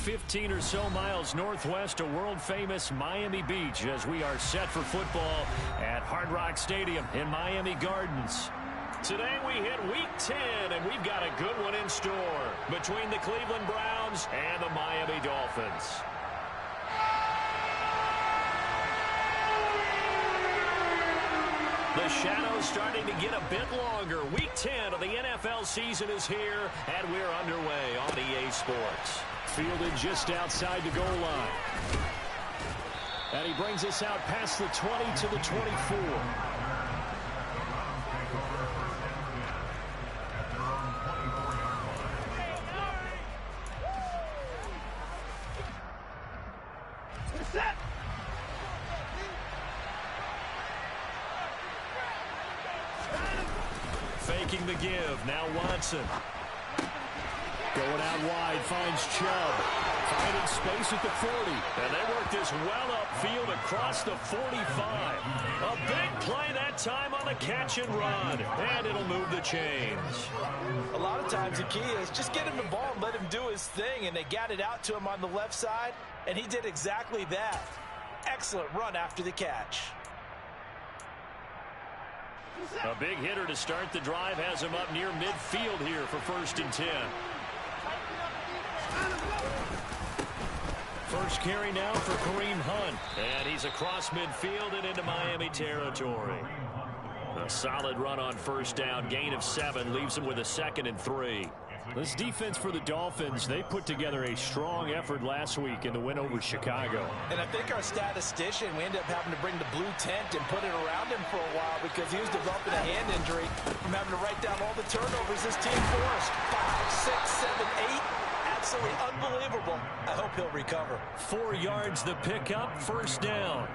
15 or so miles northwest of world-famous Miami Beach as we are set for football at Hard Rock Stadium in Miami Gardens. Today we hit Week 10, and we've got a good one in store between the Cleveland Browns and the Miami Dolphins. The shadow's starting to get a bit longer. Week 10 of the NFL season is here, and we're underway on EA Sports. Fielded just outside the goal line. And he brings us out past the 20 to the 24. Faking the give. Now Watson. Going out wide. Finds Chubb. Finding space at the 40. And they work this well upfield across the 45. A big play that time on the catch and run. And it'll move the chains. A lot of times the key is just get him the ball and let him do his thing. And they got it out to him on the left side. And he did exactly that. Excellent run after the catch. A big hitter to start the drive has him up near midfield here for 1st and 10. First carry now for Kareem Hunt. And he's across midfield and into Miami territory. A solid run on 1st down. Gain of 7 leaves him with a 2nd and 3. This defense for the Dolphins, they put together a strong effort last week in the win over Chicago. And I think our statistician, we ended up having to bring the blue tent and put it around him for a while because he was developing a hand injury from having to write down all the turnovers this team forced. 5, 6, 7, 8. Absolutely unbelievable. I hope he'll recover. 4 yards the pickup, 1st down.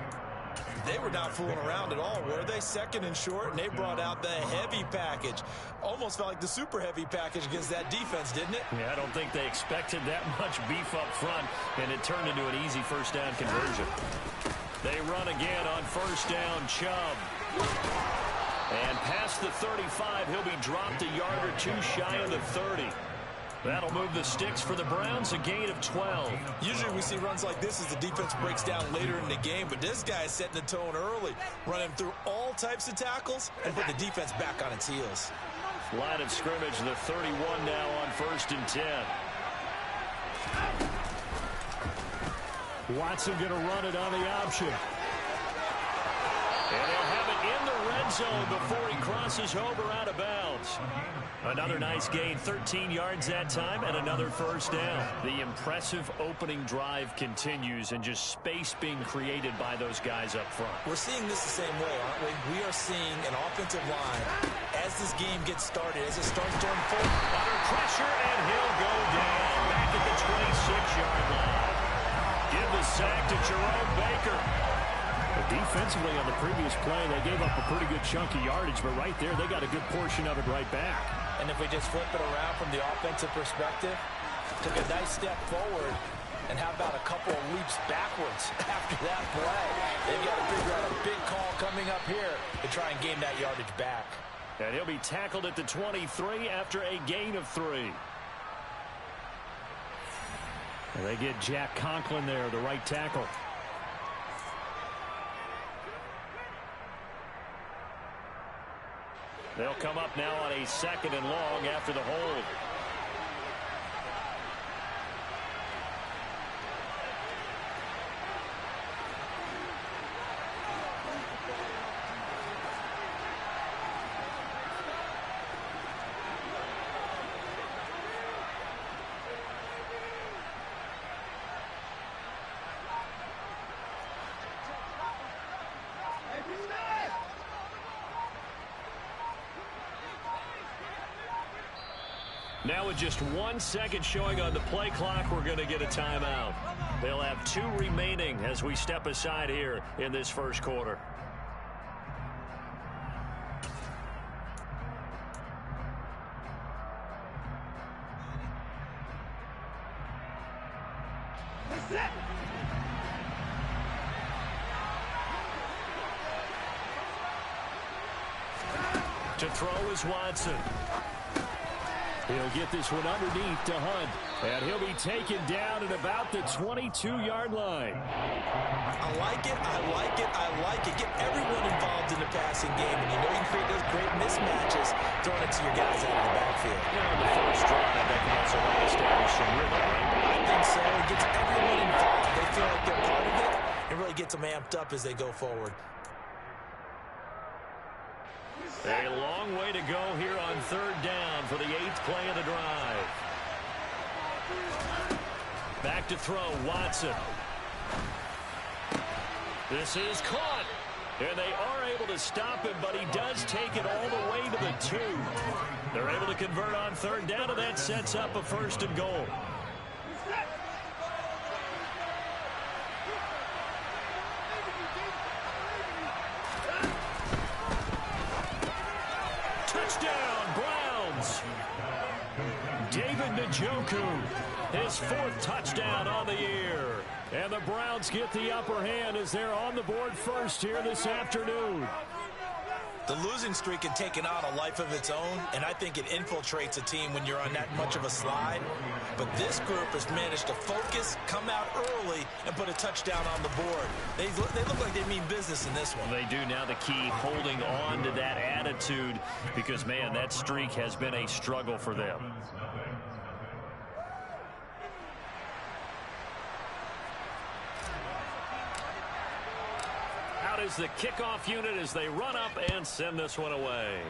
They were not fooling around at all, were they? 2nd and short, and they brought out the heavy package. Almost felt like the super heavy package against that defense, didn't it? Yeah, I don't think they expected that much beef up front, and it turned into an easy 1st down conversion. They run again on 1st down, Chubb. And past the 35, he'll be dropped a yard or 2 shy of the 30. That'll move the sticks for the Browns, a gain of 12. Usually we see runs like this as the defense breaks down later in the game, but this guy is setting the tone early, running through all types of tackles and put the defense back on its heels. Line of scrimmage, the 31 now on 1st and 10. Watson going to run it on the option. And he'll have it in the red zone before he crosses over out of bounds. Another nice gain, 13 yards that time, and another 1st down. The impressive opening drive continues, and just space being created by those guys up front. We're seeing this the same way, aren't we? We are seeing an offensive line, as this game gets started, as it starts to unfold, under pressure, and he'll go down back at the 26-yard line. Give the sack to Jerome Baker. Defensively on the previous play, they gave up a pretty good chunk of yardage, but right there, they got a good portion of it right back. And if we just flip it around from the offensive perspective, took a nice step forward, and how about a couple of leaps backwards after that play? They've got to figure out a big call coming up here to try and gain that yardage back. And he'll be tackled at the 23 after a gain of 3. And they get Jack Conklin there, the right tackle. They'll come up now on a 2nd and long after the hold. Now with just 1 second showing on the play clock, we're going to get a timeout. They'll have 2 remaining as we step aside here in this 1st quarter. To throw is Watson. He'll get this one underneath to Hunt. And he'll be taken down at about the 22-yard line. I like it, I like it, I like it. Get everyone involved in the passing game. And you know you can create those great mismatches throwing it to your guys out of the backfield. On the first drive, that can also help establish some rhythm, right? I think so. It gets everyone involved. They feel like they're part of it. It really gets them amped up as they go forward. A long way to go here on third down for the 8th play of the drive. Back to throw, Watson. This is caught. And they are able to stop him, but he does take it all the way to the 2. They're able to convert on third down, and that sets up a 1st and goal. Touchdown, Browns. David Njoku, his 4th touchdown on the year. And the Browns get the upper hand as they're on the board first here this afternoon. The losing streak had taken on a life of its own, and I think it infiltrates a team when you're on that much of a slide. But this group has managed to focus, come out early, and put a touchdown on the board. They look like they mean business in this one. They do. Now the key, holding on to that attitude, because, man, that streak has been a struggle for them. Out is the kickoff unit as they run up and send this one away.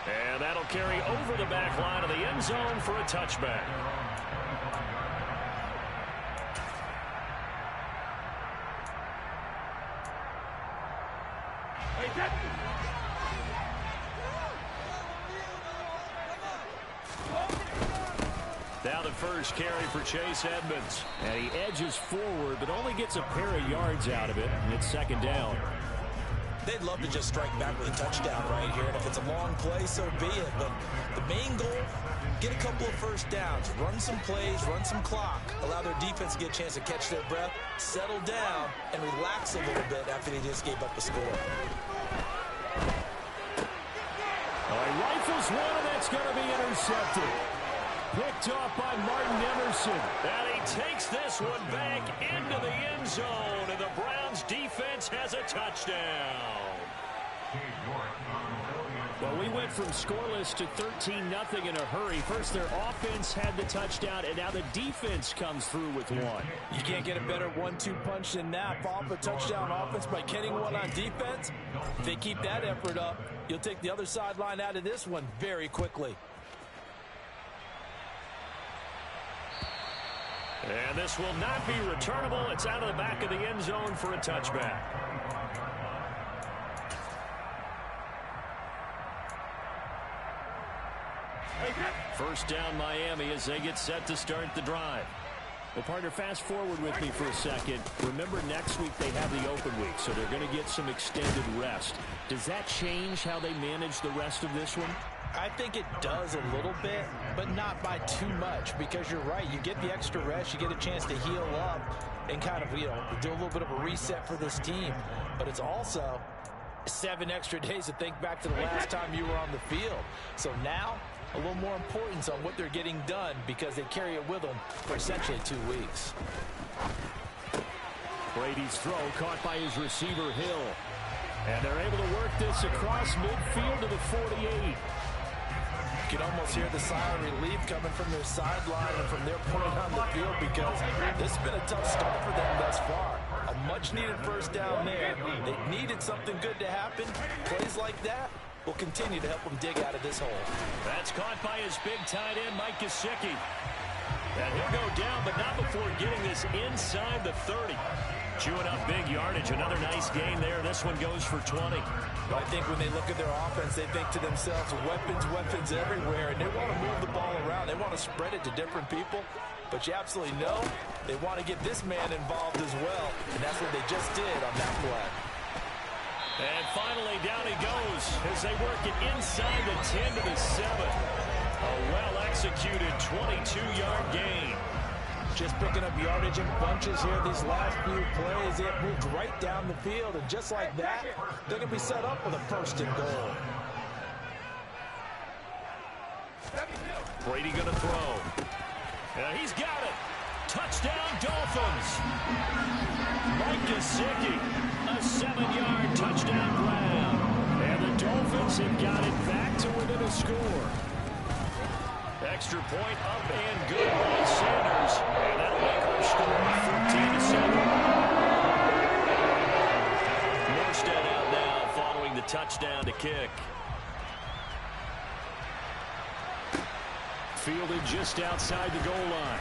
And that'll carry over the back line of the end zone for a touchback. Now the first carry for Chase Edmonds. And he edges forward, but only gets a pair of yards out of it, and it's 2nd down. They'd love to just strike back with a touchdown right here, and if it's a long play, so be it. But the main goal, get a couple of first downs, run some plays, run some clock, allow their defense to get a chance to catch their breath, settle down, and relax a little bit after they just gave up a score. Rifles one, and that's going to be intercepted. Picked off by Martin Emerson. And he takes this one back into the end zone, and the Browns defense has a touchdown. Well, we went from scoreless to 13-0 in a hurry. First, their offense had the touchdown, and now the defense comes through with one. You can't get a better 1-2 punch than that. Follow up a touchdown offense by getting one on defense. If they keep that effort up, you'll take the other sideline out of this one very quickly. And this will not be returnable. It's out of the back of the end zone for a touchback. First down Miami as they get set to start the drive. Well, partner, fast forward with me for a second. Remember, next week they have the open week, so they're going to get some extended rest. Does that change how they manage the rest of this one? I think it does a little bit, but not by too much, because you're right. You get the extra rest, you get a chance to heal up and kind of, do a little bit of a reset for this team. But it's also 7 extra days to think back to the last time you were on the field. So now, a little more importance on what they're getting done, because they carry it with them for essentially 2 weeks. Brady's throw caught by his receiver, Hill. And they're able to work this across midfield to the 48. You can almost hear the sigh of relief coming from their sideline and from their point on the field, because this has been a tough start for them thus far. A much-needed first down there. They needed something good to happen. Plays like that will continue to help them dig out of this hole. That's caught by his big tight end, Mike Gesicki. And he'll go down, but not before getting this inside the 30. Chewing up big yardage. Another nice gain there. This one goes for 20. I think when they look at their offense, they think to themselves, weapons everywhere, and they want to move the ball around. They want to spread it to different people, but you absolutely know they want to get this man involved as well, and that's what they just did on that play. And finally, down he goes as they work it inside the 10 to the 7. A well-executed 22-yard gain. Just picking up yardage in bunches here these last few plays. They have moved right down the field, and just like that, they're going to be set up with a 1st and goal. Brady going to throw. He's got it. Touchdown, Dolphins. Mike Gesicki, a 7-yard touchdown grab. And the Dolphins have got it back to within a score. Extra point up and good by Sanders. And that'll make our score 14-7. Morstead out now following the touchdown to kick. Fielded just outside the goal line.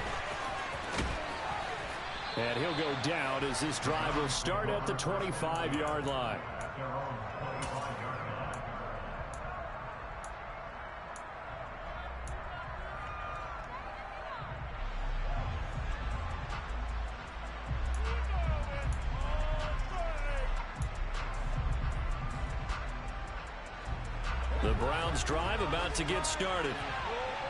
And he'll go down as this drive will start at the 25-yard line. The Browns drive about to get started.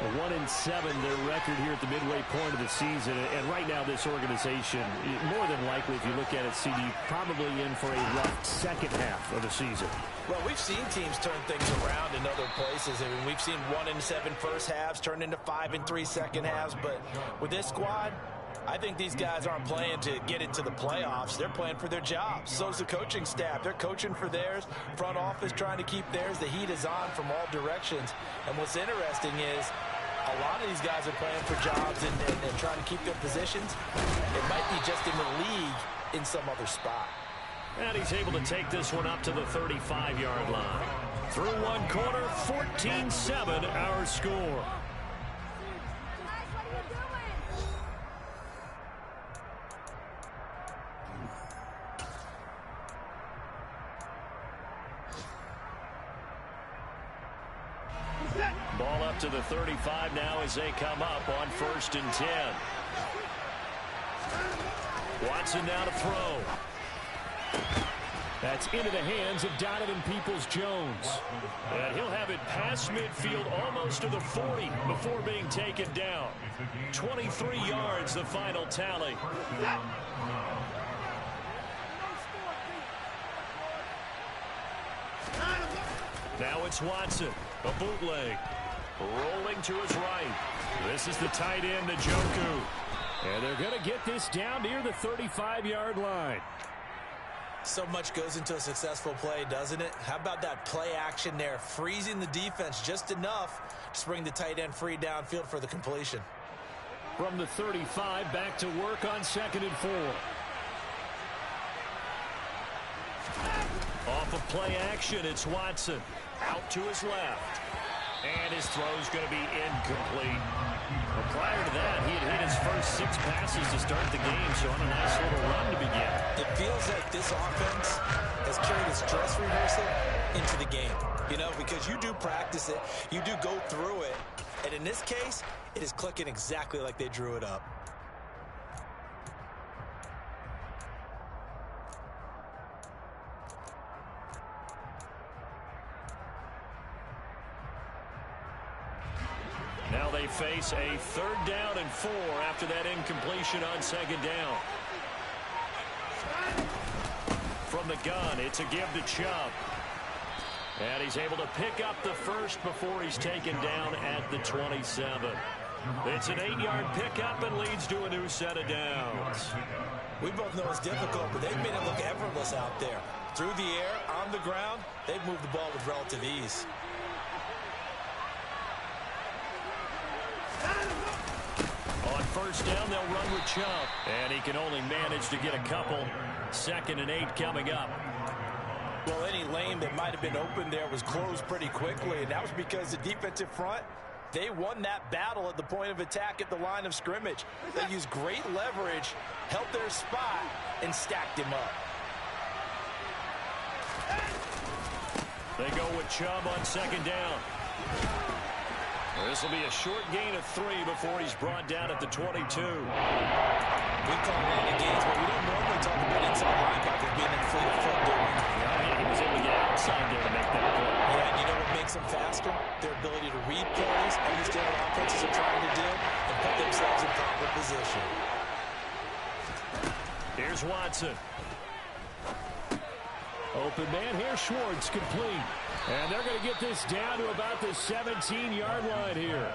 1-7 their record here at the midway point of the season. And right now this organization, more than likely if you look at it, CD, probably in for a rough second half of the season. Well, we've seen teams turn things around in other places. I mean, we've seen 1-7 first halves turn into 5-3 second halves. But with this squad, I think these guys aren't playing to get into the playoffs. They're playing for their jobs. So's the coaching staff. They're coaching for theirs. Front office trying to keep theirs. The heat is on from all directions. And what's interesting is a lot of these guys are playing for jobs and trying to keep their positions. It might be just in the league in some other spot. And he's able to take this one up to the 35-yard line. Through one quarter, 14-7 our score. Ball up to the 35 now as they come up on 1st and 10. Watson now to throw. That's into the hands of Donovan Peoples-Jones. And he'll have it past midfield almost to the 40 before being taken down. 23 yards the final tally. Now it's Watson. A bootleg. Rolling to his right. This is the tight end, Njoku. And they're going to get this down near the 35-yard line. So much goes into a successful play, doesn't it? How about that play action there? Freezing the defense just enough to bring the tight end free downfield for the completion. From the 35, back to work on 2nd and 4. Off of play action, it's Watson. Out to his left. And his throw's going to be incomplete. Well, prior to that, he had hit his first 6 passes to start the game, so on a nice little run to begin. It feels like this offense has carried its dress rehearsal into the game. You know, because you do practice it, you do go through it, and in this case, it is clicking exactly like they drew it up. Now they face a 3rd down and 4 after that incompletion on 2nd down. From the gun, it's a give to Chubb. And he's able to pick up the first before he's taken down at the 27. It's an 8-yard pickup and leads to a new set of downs. We both know it's difficult, but they've made it look effortless out there. Through the air, on the ground, they've moved the ball with relative ease. On 1st down, they'll run with Chubb. And he can only manage to get a couple. 2nd and 8 coming up. Well, any lane that might have been open there was closed pretty quickly, and that was because the defensive front, they won that battle at the point of attack at the line of scrimmage. They used great leverage, held their spot, and stacked him up. They go with Chubb on 2nd down. This will be a short gain of 3 before he's brought down at the 22. We call running gains, but we don't normally talk about inside linebackers being in the fleet of foot doing. Yeah, he was able to get outside there to make that play. Yeah, and you know what makes them faster? Their ability to read plays, understand what offenses are trying to do, and put themselves in proper position. Here's Watson. Open man here, Schwartz, complete. And they're going to get this down to about the 17-yard line here.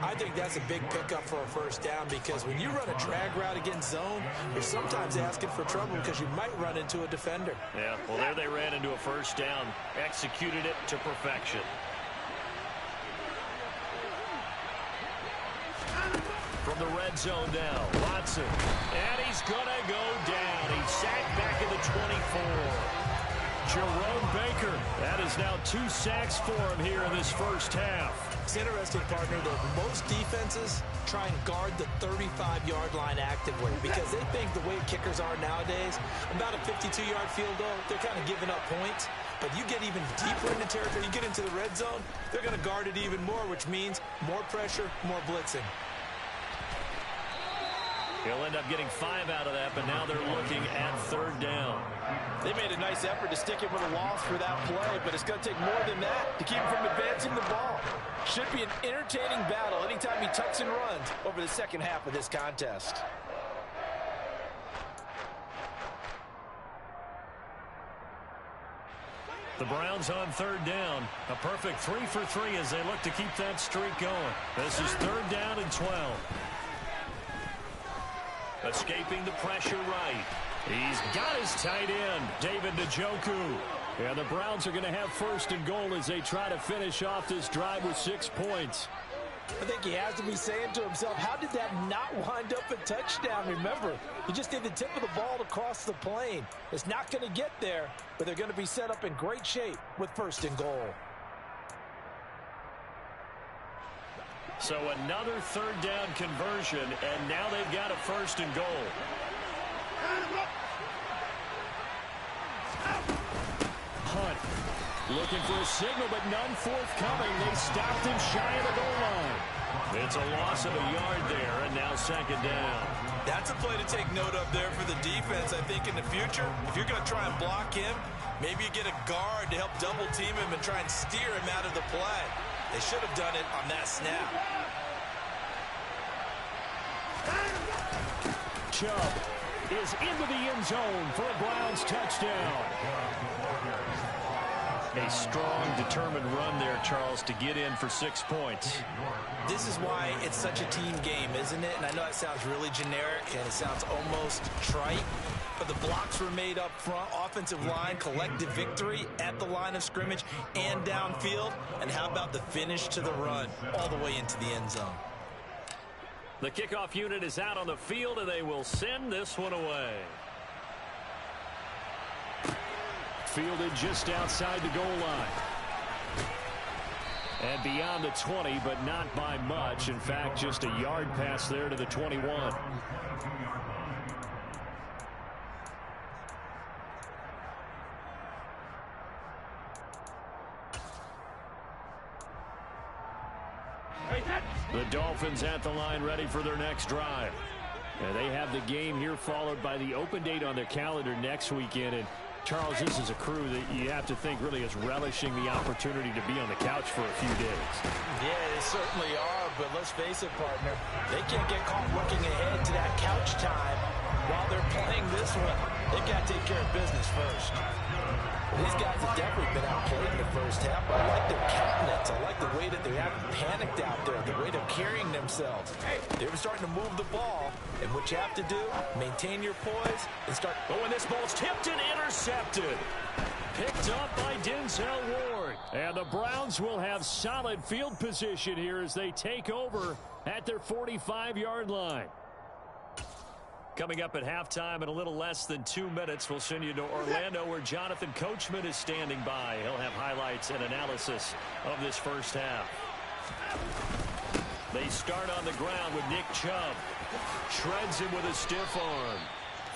I think that's a big pickup for a first down because when you run a drag route against zone, you're sometimes asking for trouble because you might run into a defender. Yeah, well, there they ran into a first down, executed it to perfection. From the red zone now, Watson, and he's going to go down. He's sacked back at the 24. Jerome Baker, that is now 2 sacks for him here in this first half. It's interesting, partner, that most defenses try and guard the 35-yard line actively because they think the way kickers are nowadays, about a 52-yard field goal, they're kind of giving up points. But you get even deeper into territory, you get into the red zone, they're going to guard it even more, which means more pressure, more blitzing. He'll end up getting 5 out of that, but now they're looking at 3rd down. They made a nice effort to stick him with a loss for that play, but it's going to take more than that to keep him from advancing the ball. Should be an entertaining battle anytime he tucks and runs over the second half of this contest. The Browns on 3rd down. A perfect 3 for 3 as they look to keep that streak going. This is 3rd down and 12. Escaping the pressure right. He's got his tight end, David Njoku. And the Browns are going to have 1st and goal as they try to finish off this drive with 6 points. I think he has to be saying to himself, how did that not wind up a touchdown? Remember, he just did the tip of the ball to cross the plane. It's not going to get there, but they're going to be set up in great shape with 1st and goal. So another 3rd down conversion, and now they've got a 1st and goal. Hunt looking for a signal, but none forthcoming. They stopped him shy of the goal line. It's a loss of a yard there, and now 2nd down. That's a play to take note of there for the defense. I think in the future, if you're going to try and block him, maybe you get a guard to help double team him and try and steer him out of the play. They should have done it on that snap. Chubb is into the end zone for a Browns touchdown. A strong, determined run there, Charles, to get in for 6 points. This is why it's such a team game, isn't it? And I know it sounds really generic and it sounds almost trite, but the blocks were made up front, offensive line, collective victory at the line of scrimmage and downfield. And how about the finish to the run all the way into the end zone? The kickoff unit is out on the field, and they will send this one away. Fielded just outside the goal line. And beyond the 20, but not by much. In fact, just a yard pass there to the 21. The Dolphins at the line ready for their next drive. And they have the game here followed by the open date on their calendar next weekend. And Charles, this is a crew that you have to think really is relishing the opportunity to be on the couch for a few days. Yeah, they certainly are, but let's face it, partner. They can't get caught looking ahead to that couch time while they're playing this one. They've got to take care of business first. These guys have definitely been outplayed in the first half. I like their countenance. I like the way that they haven't panicked out there, the way they're carrying themselves. They were starting to move the ball, and what you have to do, maintain your poise and start. Oh, and this ball's tipped and intercepted. Picked up by Denzel Ward. And the Browns will have solid field position here as they take over at their 45-yard line. Coming up at halftime in a little less than 2 minutes, we'll send you to Orlando where Jonathan Coachman is standing by. He'll have highlights and analysis of this first half. They start on the ground with Nick Chubb. Shreds him with a stiff arm.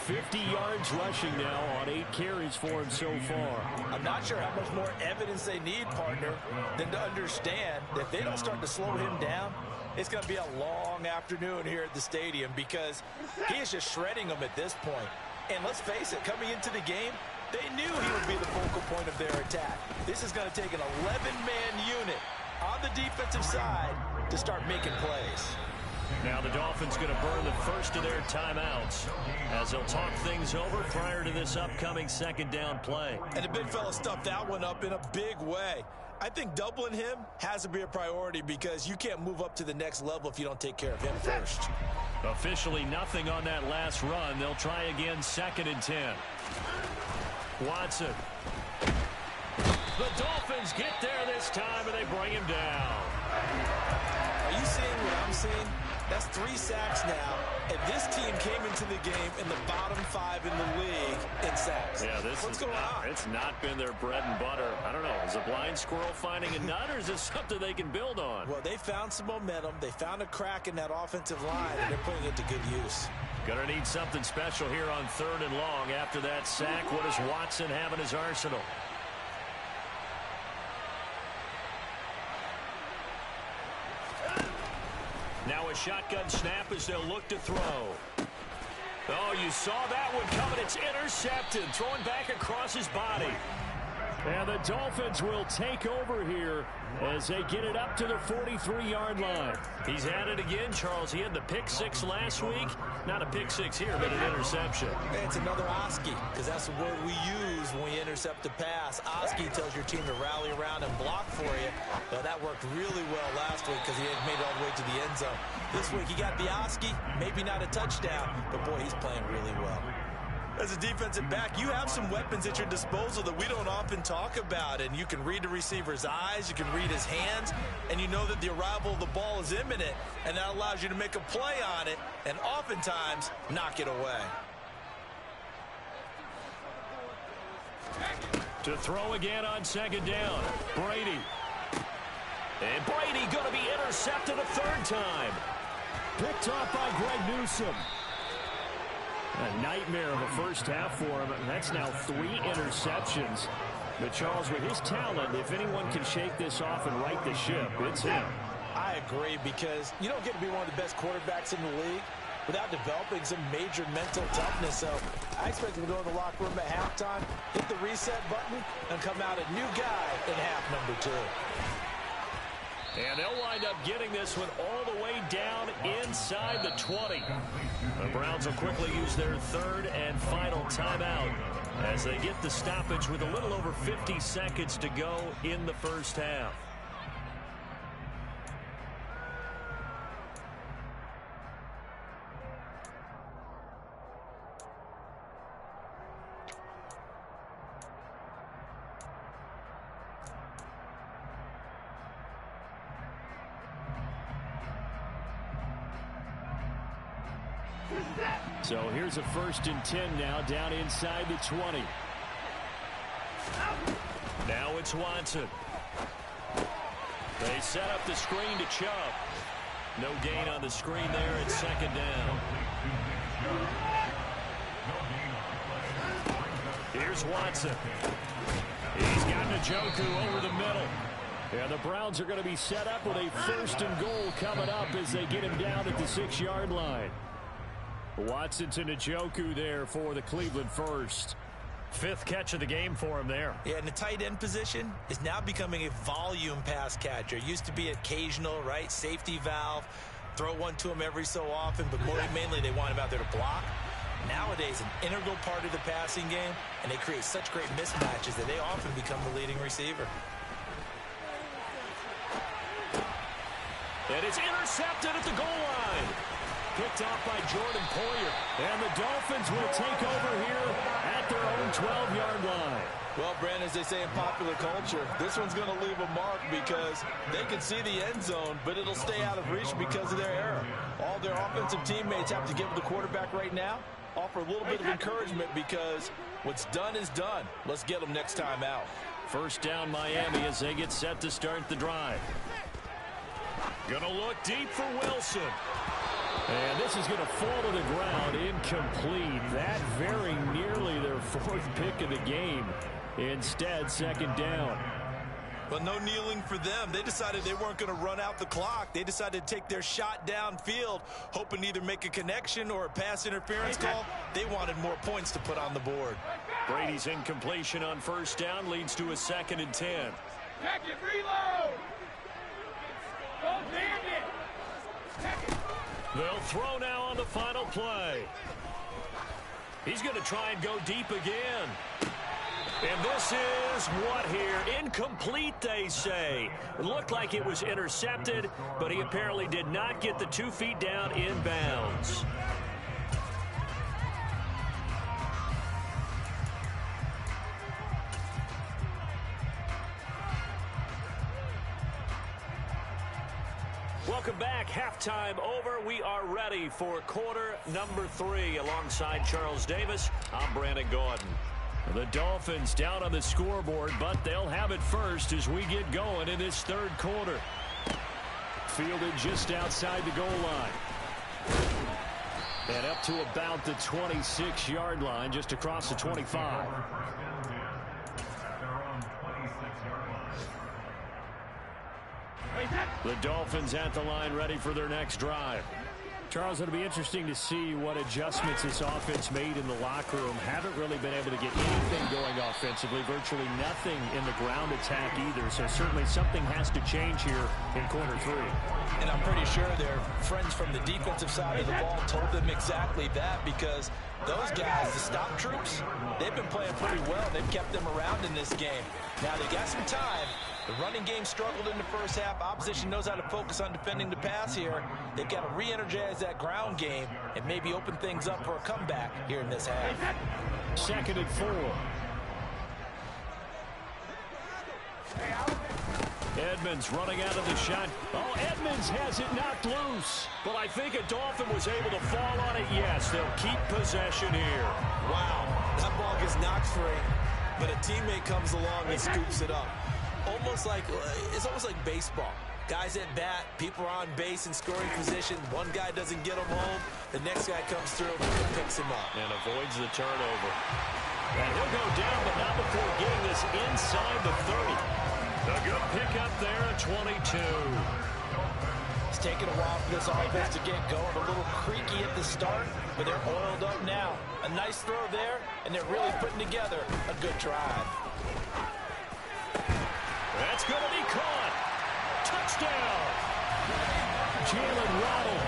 50 yards rushing now on 8 carries for him so far. I'm not sure how much more evidence they need, partner, than to understand that if they don't start to slow him down, it's going to be a long afternoon here at the stadium because he is just shredding them at this point. And let's face it, coming into the game, they knew he would be the focal point of their attack. This is going to take an 11-man unit on the defensive side to start making plays. Now the Dolphins going to burn the first of their timeouts as they'll talk things over prior to this upcoming 2nd down play. And the big fella stuffed that one up in a big way. I think doubling him has to be a priority because you can't move up to the next level if you don't take care of him first. Officially nothing on that last run. They'll try again, 2nd and 10. Watson. The Dolphins get there this time, and they bring him down. Are you seeing what I'm seeing? That's 3 sacks now, and this team came into the game in the bottom 5 in the league in sacks. Yeah, What's going on? It's not been their bread and butter. I don't know. Is a blind squirrel finding a nut, or is this something they can build on? Well, they found some momentum. They found a crack in that offensive line, and they're putting it to good use. Going to need something special here on 3rd and long after that sack. What does Watson have in his arsenal? Now a shotgun snap as they'll look to throw. Oh, you saw that one coming. It's intercepted. Throwing back across his body. And the Dolphins will take over here as they get it up to the 43-yard line. He's at it again, Charles. He had the pick 6 last week. Not a pick 6 here, but an interception. It's another Oski, because that's the word we use when we intercept a pass. Oski tells your team to rally around and block for you. But that worked really well last week because he had made it all the way to the end zone. This week he got the Oski, maybe not a touchdown, but boy, he's playing really well. As a defensive back, you have some weapons at your disposal that we don't often talk about, and you can read the receiver's eyes, you can read his hands, and you know that the arrival of the ball is imminent, and that allows you to make a play on it, and oftentimes knock it away. To throw again on 2nd down, Brady. And Brady going to be intercepted a 3rd time. Picked off by Greg Newsome. A nightmare of a first half for him. That's now 3 interceptions. But Charles, with his talent, if anyone can shake this off and right the ship, it's him. I agree, because you don't get to be one of the best quarterbacks in the league without developing some major mental toughness. So I expect him to go in the locker room at halftime, hit the reset button, and come out a new guy in half number 2. And they'll wind up getting this one all the way down inside the 20. The Browns will quickly use their 3rd and final timeout as they get the stoppage with a little over 50 seconds to go in the first half. So here's a 1st and 10 now down inside the 20. Now it's Watson. They set up the screen to Chubb. No gain on the screen there. It's 2nd down. Here's Watson. He's got Njoku over the middle. Yeah, the Browns are going to be set up with a 1st and goal coming up as they get him down at the 6-yard line. Watson to Njoku there for the Cleveland first. 5th catch of the game for him there. Yeah, and the tight end position is now becoming a volume pass catcher. Used to be occasional, right? Safety valve. Throw one to him every so often, but mainly they want him out there to block. Nowadays, an integral part of the passing game, and they create such great mismatches that they often become the leading receiver. And it's intercepted at the goal line. Picked off by Jordan Poyer. And the Dolphins will take over here at their own 12-yard line. Well, Brandon, as they say in popular culture, this one's going to leave a mark because they can see the end zone, but it'll stay out of reach because of their error. All their offensive teammates have to give the quarterback right now, offer a little bit of encouragement because what's done is done. Let's get them next time out. 1st down Miami as they get set to start the drive. Gonna look deep for Wilson. And this is going to fall to the ground incomplete. That very nearly their 4th pick of the game. Instead, 2nd down. Well, no kneeling for them. They decided they weren't going to run out the clock. They decided to take their shot downfield, hoping to either make a connection or a pass interference call. They wanted more points to put on the board. Brady's incompletion on 1st down leads to a 2nd and 10. Check it, reload! Oh, damn it! Check it. They'll throw now on the final play. He's going to try and go deep again. And this is what here? Incomplete, they say. It looked like it was intercepted, but he apparently did not get the 2 feet down in bounds. Welcome back. Halftime over. We are ready for quarter number 3. Alongside Charles Davis, I'm Brandon Gordon. The Dolphins down on the scoreboard, but they'll have it first as we get going in this third quarter. Fielded just outside the goal line. And up to about the 26-yard line, just across the 25. The Dolphins at the line ready for their next drive. Charles, it'll be interesting to see what adjustments this offense made in the locker room. Haven't really been able to get anything going offensively. Virtually nothing in the ground attack either. So certainly something has to change here in quarter 3. And I'm pretty sure their friends from the defensive side of the ball told them exactly that, because those guys, the stop troops, they've been playing pretty well. They've kept them around in this game. Now they got some time. The running game struggled in the first half. Opposition knows how to focus on defending the pass here. They've got to re-energize that ground game and maybe open things up for a comeback here in this half. 2nd and 4. Edmonds running out of the shot. Oh, Edmonds has it knocked loose. But I think a Dolphin was able to fall on it. Yes, they'll keep possession here. Wow, that ball gets knocked free, but a teammate comes along and scoops it up. It's almost like baseball. Guys at bat, people are on base in scoring position. One guy doesn't get him home. The next guy comes through and picks him up. And avoids the turnover. And he'll go down, but not before getting this inside the 30. A good pickup there at 22. It's taken a while for this offense to get going. A little creaky at the start, but they're oiled up now. A nice throw there, and they're really putting together a good drive. That's going to be caught. Touchdown. Jalen Waddle,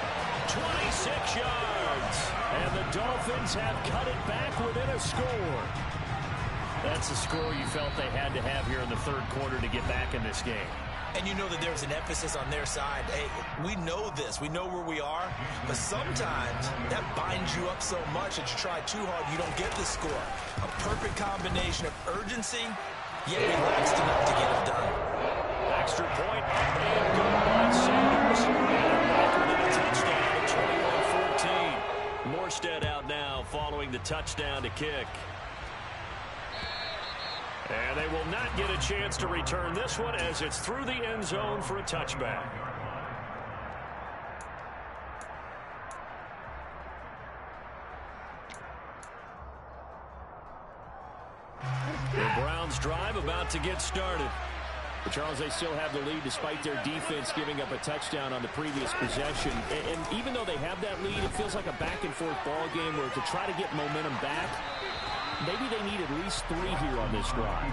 26 yards. And the Dolphins have cut it back within a score. That's the score you felt they had to have here in the third quarter to get back in this game. And you know that there's an emphasis on their side. Hey, we know this. We know where we are. But sometimes that binds you up so much that you try too hard, you don't get the score. A perfect combination of urgency, yet relaxed enough to get it done. Extra point up and good by Sanders. And back with a touchdown at 21-14. Morstead out now following the touchdown to kick. And they will not get a chance to return this one as it's through the end zone for a touchback. The Browns drive about to get started. But Charles, they still have the lead despite their defense giving up a touchdown on the previous possession. And even though they have that lead, it feels like a back-and-forth ball game where to try to get momentum back, maybe they need at least 3 here on this drive.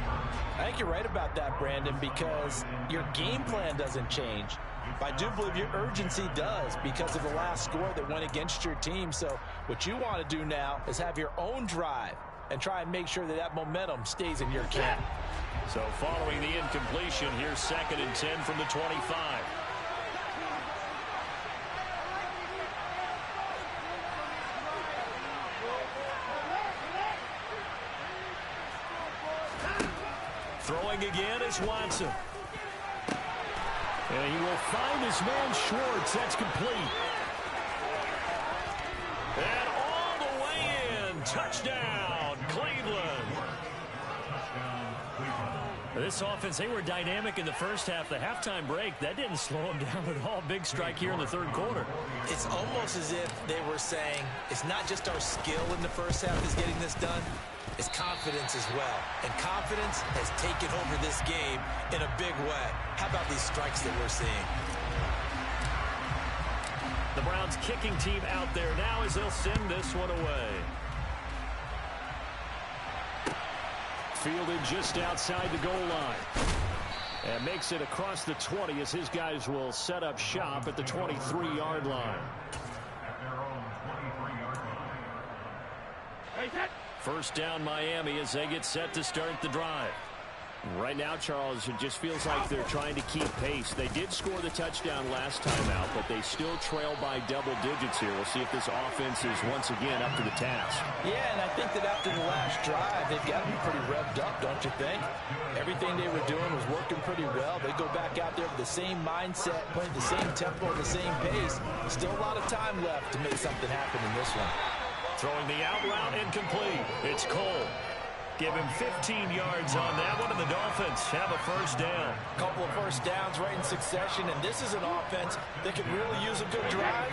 I think you're right about that, Brandon, because your game plan doesn't change. But I do believe your urgency does because of the last score that went against your team. So what you want to do now is have your own drive and try and make sure that that momentum stays in your camp. So following the incompletion, here's 2nd and 10 from the 25. Throwing again is Watson. And he will find his man Schwartz. That's complete. And all the way in. Touchdown, Cleveland. This offense, they were dynamic in the first half. The halftime break, that didn't slow them down at all. Big strike here in the third quarter. It's almost as if they were saying, it's not just our skill in the first half that's getting this done. It's confidence as well. And confidence has taken over this game in a big way. How about these strikes that we're seeing? The Browns kicking team out there now as they'll send this one away. Fielded just outside the goal line. And makes it across the 20 as his guys will set up shop at the 23-yard line. First down Miami as they get set to start the drive. Right now, Charles, it just feels like they're trying to keep pace. They did score the touchdown last time out, but they still trail by double digits here. We'll see if this offense is once again up to the task. Yeah, and I think that after the last drive, they've got to be pretty revved up, don't you think? Everything they were doing was working pretty well. They go back out there with the same mindset, playing the same tempo, the same pace. Still a lot of time left to make something happen in this one. Throwing the out route incomplete. It's Cole. Give him 15 yards on that one, and the Dolphins have a first down. A couple of first downs right in succession, and this is an offense that could really use a good drive,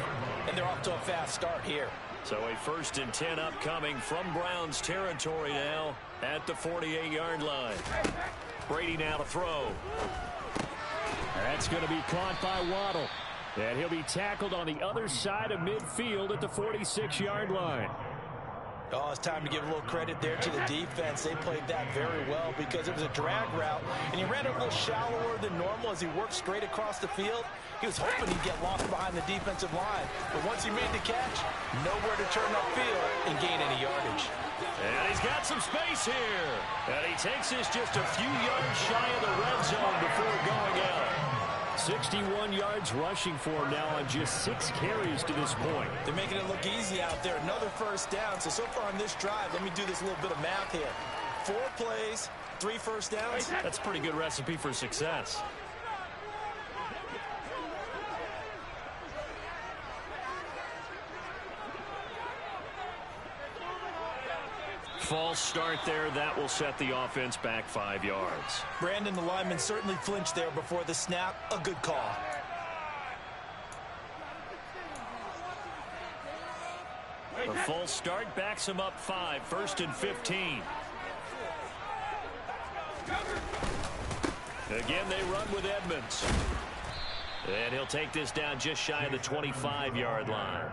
and they're off to a fast start here. So a 1st and 10 upcoming from Browns territory now at the 48-yard line. Brady now to throw. That's going to be caught by Waddle. And he'll be tackled on the other side of midfield at the 46-yard line. Oh, it's time to give a little credit there to the defense. They played that very well because it was a drag route, and he ran it a little shallower than normal as he worked straight across the field. He was hoping he'd get lost behind the defensive line, but once he made the catch, nowhere to turn upfield and gain any yardage. And he's got some space here. And he takes this just a few yards shy of the red zone before going out. 61 yards rushing for him now on just 6 carries to this point. They're making it look easy out there. Another first down. So far on this drive, let me do this little bit of math here. 4 plays, 3 first downs. That's a pretty good recipe for success. False start there. That will set the offense back 5 yards. Brandon, the lineman, certainly flinched there before the snap. A good call. The false start backs him up 5. 1st and 15. Again, they run with Edmonds. And he'll take this down just shy of the 25-yard line.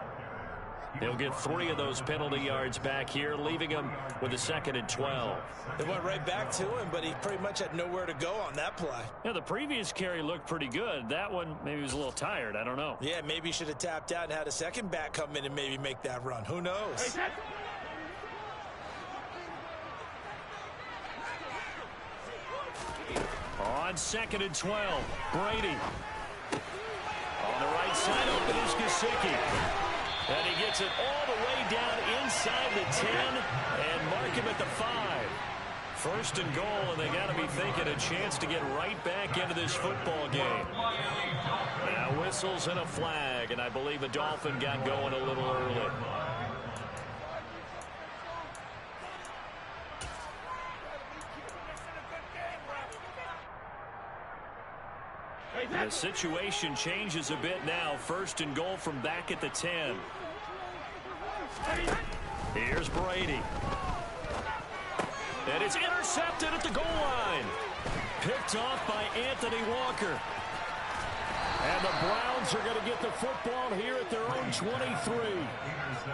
He'll get 3 of those penalty yards back here, leaving him with a 2nd and 12. They went right back to him, but he pretty much had nowhere to go on that play. Yeah, the previous carry looked pretty good. That one, maybe he was a little tired. I don't know. Yeah, maybe he should have tapped out and had a second back come in and maybe make that run. Who knows? On 2nd and 12, Brady. On the right side, open is Gesicki. And he gets it all the way down inside the 10 and mark him at the 5. 1st and goal, and they got to be thinking a chance to get right back into this football game. Now whistles and a flag, and I believe a Dolphin got going a little early. The situation changes a bit now. 1st and goal from back at the 10. Here's Brady. And it's intercepted at the goal line. Picked off by Anthony Walker. And the Browns are going to get the football here at their own 23.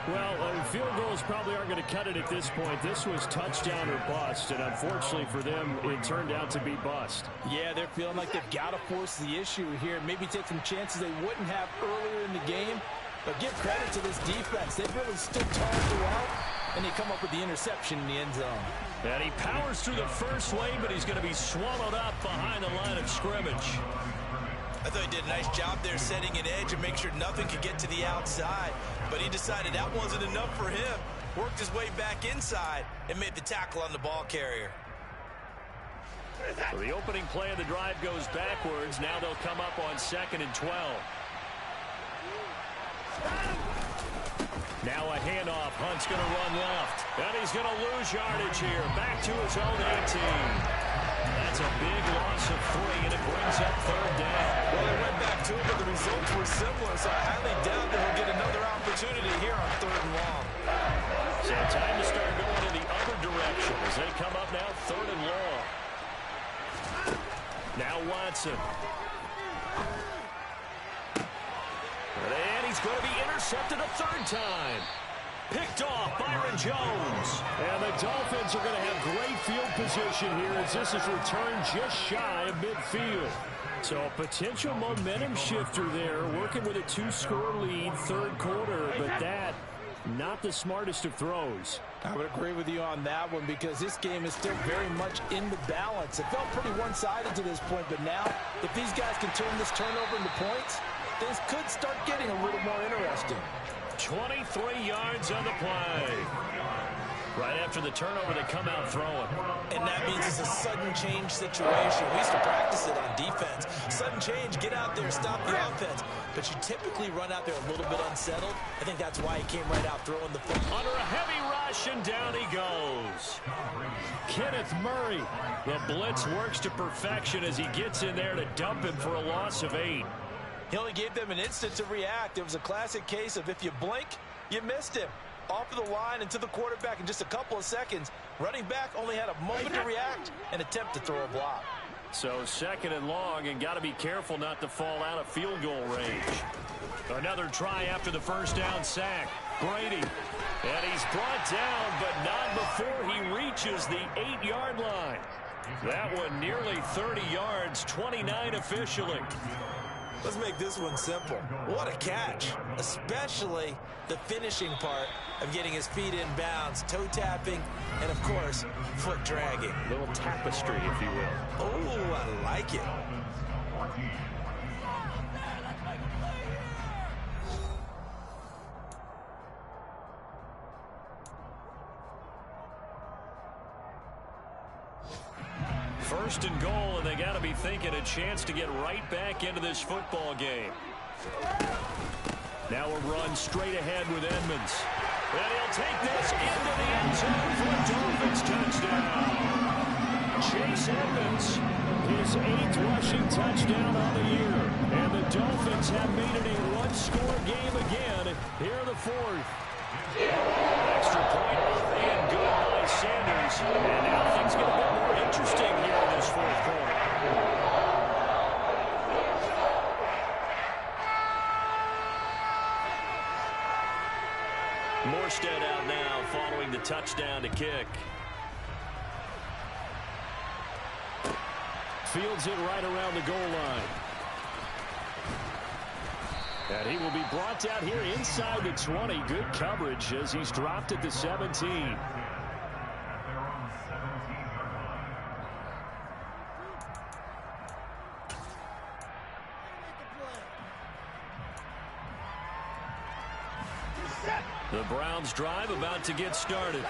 Well, field goals probably aren't going to cut it at this point. This was touchdown or bust, and unfortunately for them, it turned out to be bust. Yeah, they're feeling like they've got to force the issue here. Maybe take some chances they wouldn't have earlier in the game. But give credit to this defense. They've really stood tall throughout, and they come up with the interception in the end zone. And he powers through the first wave, but he's going to be swallowed up behind the line of scrimmage. I thought he did a nice job there setting an edge and make sure nothing could get to the outside. But he decided that wasn't enough for him. Worked his way back inside and made the tackle on the ball carrier. So the opening play of the drive goes backwards. Now they'll come up on 2nd and 12. Now a handoff. Hunt's going to run left. And he's going to lose yardage here. Back to his own 18. That's a big loss of 3, and it brings up 3rd down. Well, they went back to it, but the results were similar, so I highly doubt that he'll get another opportunity here on 3rd and long. So time to start going in the other direction as they come up now 3rd and long. Now Watson. And he's going to be intercepted a 3rd time. Picked off Byron Jones. And the Dolphins are going to have great field position here as this is returned just shy of midfield. So a potential momentum shifter there, working with a 2-score lead, 3rd quarter, but that Not the smartest of throws. I would agree with you on that one because this game is still very much in the balance. It felt pretty one-sided to this point, but now if these guys can turn this turnover into points, things could start getting a little more interesting. 23 yards on the play. Right after the turnover, they come out throwing. And that means it's a sudden change situation. We used to practice it on defense. Sudden change, get out there, stop the offense. But you typically run out there a little bit unsettled. I think that's why he came right out throwing the football. Under a heavy rush, and down he goes. Kenneth Murray. The blitz works to perfection as he gets in there to dump him for a loss of 8. He only gave them an instant to react. It was a classic case of if you blink, you missed him. Off of the line and to the quarterback in just a couple of seconds. Running back only had a moment to react and attempt to throw a block. So 2nd and long, and got to be careful not to fall out of field goal range. Another try after the first down sack. Brady. And he's brought down, but not before he reaches the 8-yard line. That one nearly 30 yards, 29 officially. Let's make this one simple. What a catch, especially the finishing part of getting his feet in bounds, toe tapping, and of course, foot dragging. A little tapestry, if you will. Oh, I like it. First and goal, and they got to be thinking a chance to get right back into this football game. Now a run straight ahead with Edmonds. And he'll take this into the end zone for a Dolphins touchdown. Chase Edmonds, his 8th rushing touchdown on the year. And the Dolphins have made it a one-score game again. Here in the 4th. Extra point up and good by Sanders. And now things get a bit more interesting here in this 4th quarter. Morstead out now following the touchdown to kick. Fields it right around the goal line. And he will be brought down here inside the 20. Good coverage as he's dropped at the 17. The Browns drive about to get started.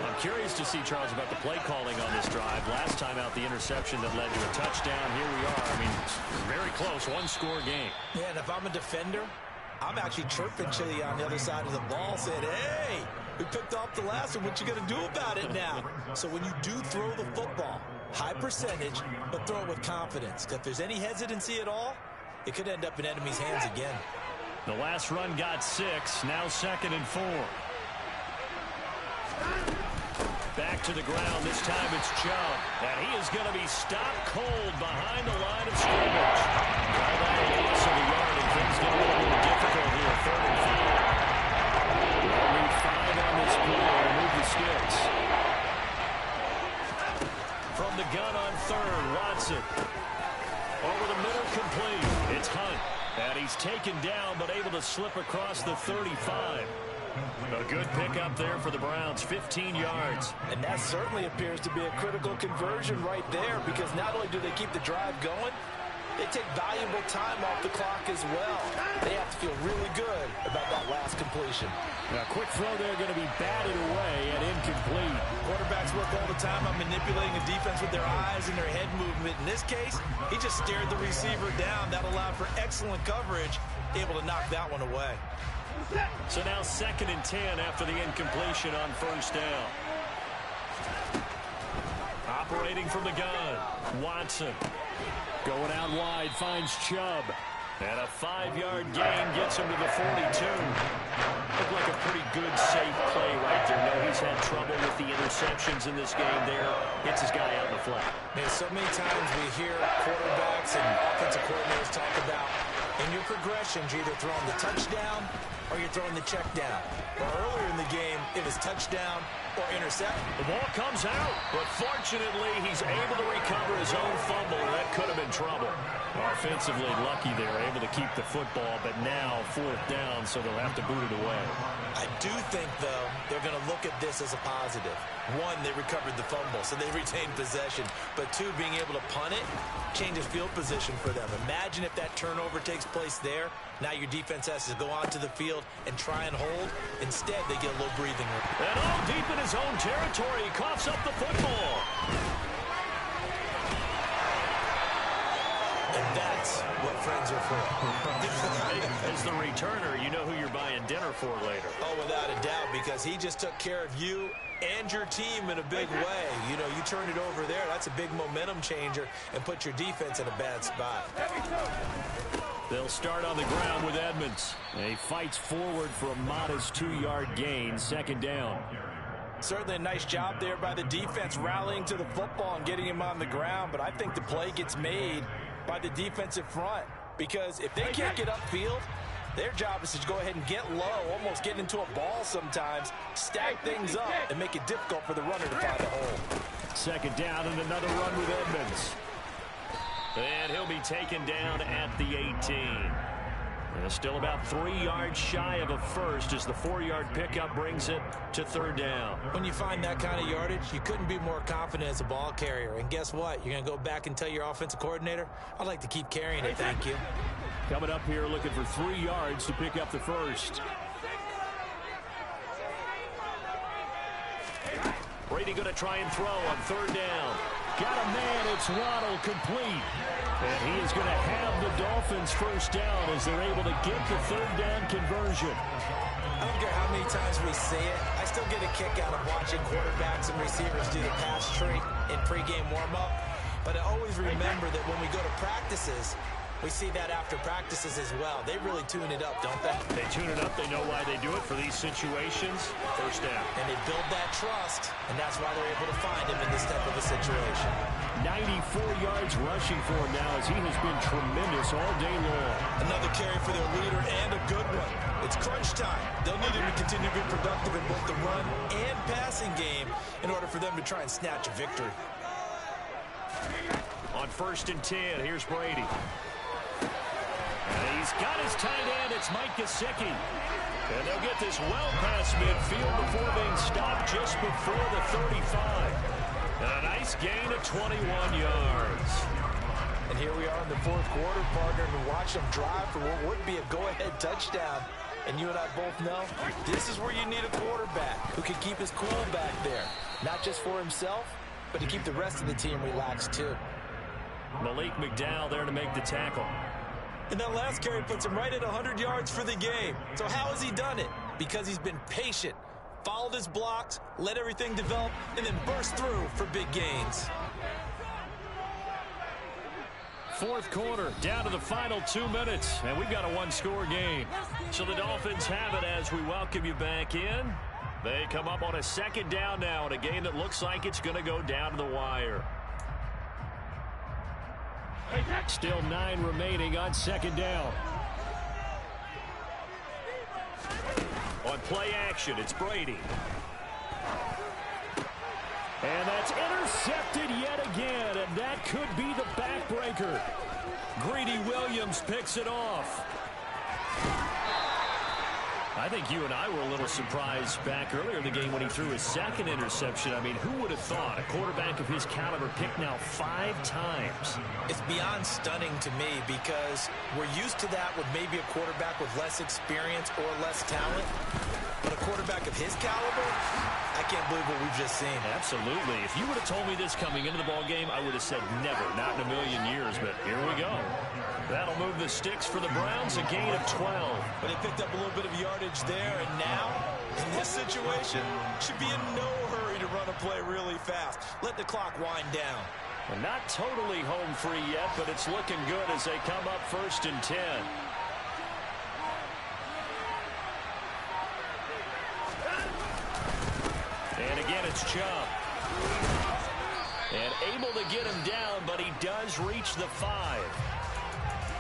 I'm curious to see, Charles, about the play calling on this drive. Last time out, the interception that led to a touchdown. Here we are. I mean, it's very close, one-score game. Yeah, and if I'm a defender, I'm actually chirping Chili on the other side of the ball, saying, hey, we picked off the last one. What you going to do about it now? So when you do throw the football, high percentage, but throw it with confidence. If there's any hesitancy at all, it could end up in enemy's hands again. The last run got 6, now 2nd and 4. Back to the ground. This time it's Chubb. And he is going to be stopped cold behind the line of scrimmage. Call that a loss of a yard, and things get a little more difficult here. 3rd and 5. They'll need 5 on this play to move the sticks. From the gun on 3rd, Watson. Over the middle, complete. It's Hunt. And he's taken down, but able to slip across the 35. A good pickup there for the Browns, 15 yards. And that certainly appears to be a critical conversion right there, because not only do they keep the drive going, they take valuable time off the clock as well. They have to feel really good about that last completion. Now, quick throw there going to be batted away and incomplete. Quarterbacks work all the time on manipulating the defense with their eyes and their head movement. In this case, he just stared the receiver down. That allowed for excellent coverage, able to knock that one away. So now 2nd and 10 after the incompletion on 1st down. Operating from the gun, Watson. Going out wide, finds Chubb. And a 5-yard gain gets him to the 42. Looked like a pretty good, safe play right there. No, he's had trouble with the interceptions in this game there. Gets his guy out in the flat. Man, so many times we hear quarterbacks and offensive coordinators talk about in your progressions, you're either throwing the touchdown or you're throwing the check down. Or earlier in the game, it was touchdown or intercept. The ball comes out, but fortunately, he's able to recover his own fumble, and that could have been trouble. Offensively lucky they were able to keep the football, but now 4th down, so they'll have to boot it away. I do think, though, they're going to look at this as a positive. One, they recovered the fumble, so they retained possession. But two, being able to punt it changes field position for them. Imagine if that turnover takes place there. Now your defense has to go onto the field and try and hold. Instead, they get a little breathing room. And all deep in his own territory, he coughs up the football. And that's what friends are for. As the returner, you know who you're buying dinner for later. Oh, without a doubt, because he just took care of you and your team in a big way. You know, you turn it over there, that's a big momentum changer and put your defense in a bad spot. They'll start on the ground with Edmonds. He fights forward for a modest 2-yard gain, 2nd down. Certainly a nice job there by the defense rallying to the football and getting him on the ground, but I think the play gets made by the defensive front, because if they can't get upfield, their job is to go ahead and get low, almost get into a ball sometimes, stack things up, and make it difficult for the runner to find a hole. 2nd down and another run with Edmonds. And he'll be taken down at the 18. And still about 3 yards shy of a first as the 4-yard pickup brings it to 3rd down. When you find that kind of yardage, you couldn't be more confident as a ball carrier. And guess what? You're going to go back and tell your offensive coordinator, I'd like to keep carrying it, thank you. Coming up here looking for 3 yards to pick up the first. Brady going to try and throw on 3rd down. Got a man, it's Waddle, complete. And he is going to have the Dolphins 1st down as they're able to get the 3rd down conversion. I don't care how many times we see it. I still get a kick out of watching quarterbacks and receivers do the pass tree in pregame warm-up. But I always remember that when we go to practices, we see that after practices as well. They really tune it up, don't they? They tune it up. They know why they do it for these situations. 1st down. And they build that trust, and that's why they're able to find him in this type of a situation. 94 yards rushing for him now as he has been tremendous all day long. Another carry for their leader and a good one. It's crunch time. They'll need him to continue to be productive in both the run and passing game in order for them to try and snatch a victory. On 1st and 10, here's Brady. And he's got his tight end. It's Mike Gesicki. And they'll get this well past midfield before being stopped just before the 35. And a nice gain of 21 yards. And here we are in the 4th quarter, partner, and watch them drive for what would be a go-ahead touchdown. And you and I both know this is where you need a quarterback who can keep his cool back there. Not just for himself, but to keep the rest of the team relaxed too. Malik McDowell there to make the tackle. And that last carry puts him right at 100 yards for the game. So how has he done it? Because he's been patient, followed his blocks, let everything develop, and then burst through for big gains. 4th quarter, down to the final 2 minutes, and we've got a 1-score game. So the Dolphins have it as we welcome you back in. They come up on a 2nd down now in a game that looks like it's going to go down to the wire. Still 9 remaining on 2nd down. On play action, it's Brady. And that's intercepted yet again, and that could be the backbreaker. Greedy Williams picks it off. I think you and I were a little surprised back earlier in the game when he threw his 2nd interception. I mean, who would have thought a quarterback of his caliber picked now 5 times? It's beyond stunning to me because we're used to that with maybe a quarterback with less experience or less talent. But a quarterback of his caliber, I can't believe what we've just seen. Absolutely. If you would have told me this coming into the ball game, I would have said never, not in a million years. But here we go. That'll move the sticks for the Browns, a gain of 12. But they picked up a little bit of yardage there, and now, in this situation, should be in no hurry to run a play really fast. Let the clock wind down. Well, not totally home free yet, but it's looking good as they come up 1st and 10. And again, it's Chubb. And able to get him down, but he does reach the 5.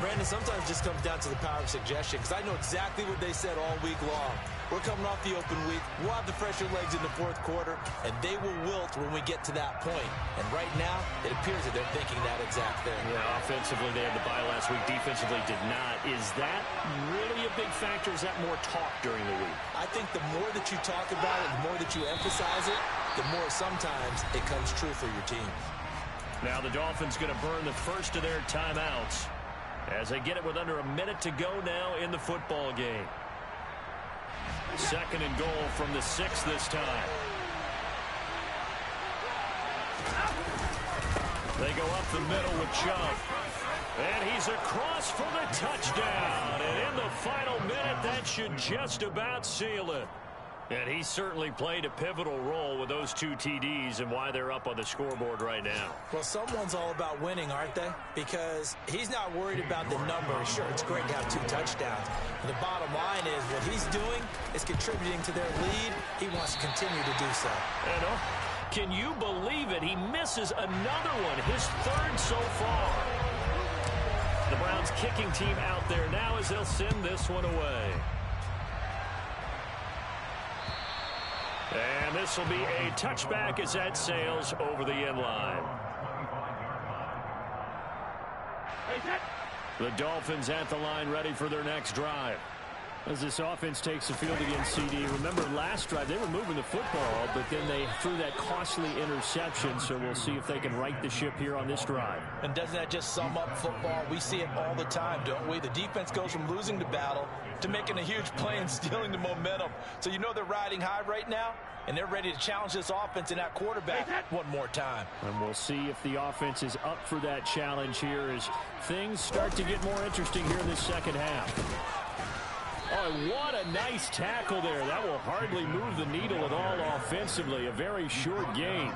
Brandon, sometimes it just comes down to the power of suggestion, because I know exactly what they said all week long. We're coming off the open week. We'll have the fresher legs in the fourth quarter, and they will wilt when we get to that point. And right now, it appears that they're thinking that exact thing. Yeah, offensively, they had the bye last week. Defensively, did not. Is that really a big factor? Is that more talk during the week? I think the more that you talk about it, the more that you emphasize it, the more sometimes it comes true for your team. Now the Dolphins going to burn the first of their timeouts as they get it with under a minute to go now in the football game. 2nd and goal from the 6 this time. They go up the middle with Chubb. And he's across for the touchdown. And in the final minute, that should just about seal it. And he certainly played a pivotal role with those 2 TDs and why they're up on the scoreboard right now. Well, someone's all about winning, aren't they? Because he's not worried about the number. Sure, it's great to have 2 touchdowns. But the bottom line is what he's doing is contributing to their lead. He wants to continue to do so. And can you believe it? He misses another one, his 3rd so far. The Browns kicking team out there now as they'll send this one away. And this will be a touchback as that sails over the end line. The Dolphins at the line ready for their next drive. As this offense takes the field against CD. Remember last drive they were moving the football, but then they threw that costly interception, so we'll see if they can right the ship here on this drive. And doesn't that just sum up football? We see it all the time, don't we? The defense goes from losing the battle to making a huge play and stealing the momentum. So you know they're riding high right now, and they're ready to challenge this offense and that quarterback one more time. And we'll see if the offense is up for that challenge here as things start to get more interesting here in this second half. Oh, what a nice tackle there. That will hardly move the needle at all offensively. A very short gain.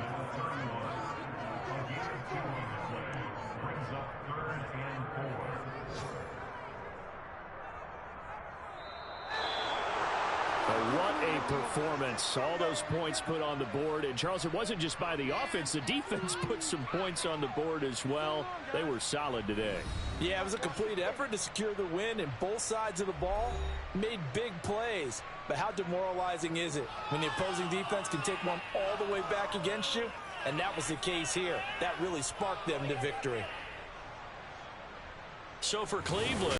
What a performance. All those points put on the board. And, Charles, it wasn't just by the offense. The defense put some points on the board as well. They were solid today. Yeah, it was a complete effort to secure the win, and both sides of the ball made big plays. But how demoralizing is it when the opposing defense can take one all the way back against you? And that was the case here. That really sparked them to victory. So for Cleveland,